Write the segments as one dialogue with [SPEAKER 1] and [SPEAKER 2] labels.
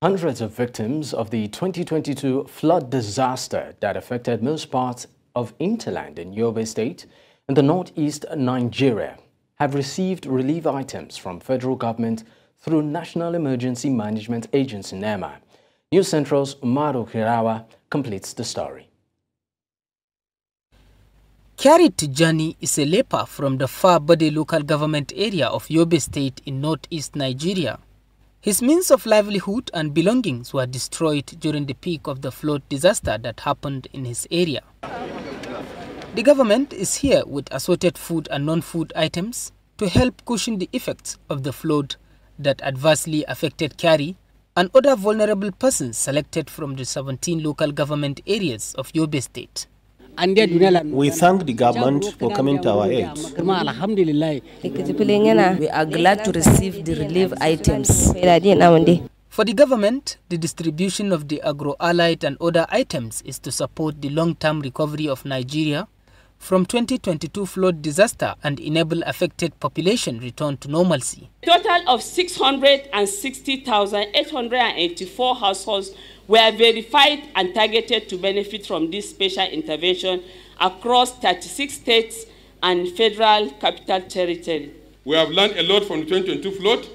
[SPEAKER 1] Hundreds of victims of the 2022 flood disaster that affected most parts of hinterland in Yobe State in the northeast Nigeria have received relief items from federal government through National Emergency Management Agency NEMA. News Central's Umaru Kirawa completes the story.
[SPEAKER 2] Kyari Tijani is a leper from the Far Bade local government area of Yobe State in northeast Nigeria. His means of livelihood and belongings were destroyed during the peak of the flood disaster that happened in his area. The government is here with assorted food and non-food items to help cushion the effects of the flood that adversely affected Kyari and other vulnerable persons selected from the 17 local government areas of Yobe State.
[SPEAKER 3] We thank the government for coming to our aid.
[SPEAKER 4] We are glad to receive the relief items.
[SPEAKER 2] For the government, the distribution of the agro-allied and other items is to support the long-term recovery of Nigeria from 2022 flood disaster and enable affected population return to normalcy.
[SPEAKER 5] Total of 660,884 households were verified and targeted to benefit from this special intervention across 36 states and federal capital territory.
[SPEAKER 6] We have learned a lot from the 2022 flood,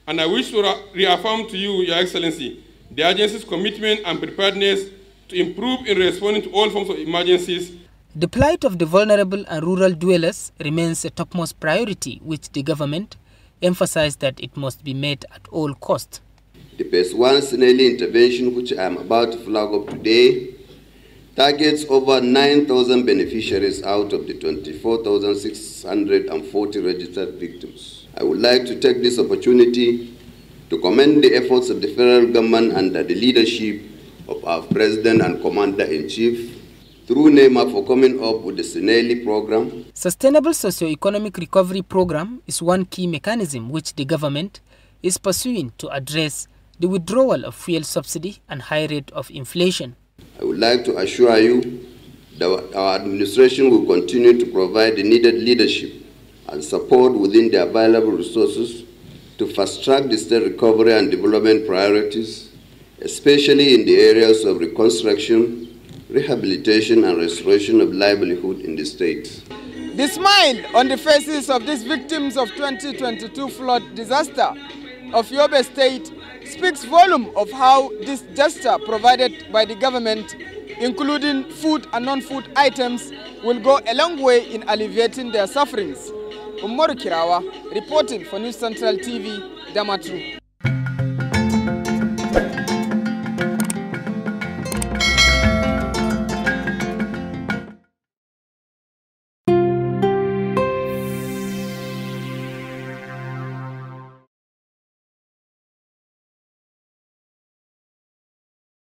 [SPEAKER 6] and I wish to reaffirm to you, Your Excellency, the agency's commitment and preparedness to improve in responding to all forms of emergencies.
[SPEAKER 2] The plight of the vulnerable and rural dwellers remains a topmost priority, which the government emphasized that it must be met at all costs.
[SPEAKER 7] The phase 1 Sinelli intervention, which I am about to flag up today, targets over 9,000 beneficiaries out of the 24,640 registered victims. I would like to take this opportunity to commend the efforts of the federal government under the leadership of our President and Commander-in-Chief through NEMA for coming up with the Sinelli program.
[SPEAKER 2] Sustainable Socio-Economic Recovery Program is one key mechanism which the government is pursuing to address the withdrawal of fuel subsidy and high rate of inflation.
[SPEAKER 7] I would like to assure you that our administration will continue to provide the needed leadership and support within the available resources to fast-track the state recovery and development priorities, especially in the areas of reconstruction, rehabilitation and restoration of livelihood in the state.
[SPEAKER 8] The smile on the faces of these victims of 2022 flood disaster of Yobe State speaks volume of how this gesture provided by the government, including food and non-food items, will go a long way in alleviating their sufferings. Umaru Kirawa, reporting for News Central TV, Damaturu.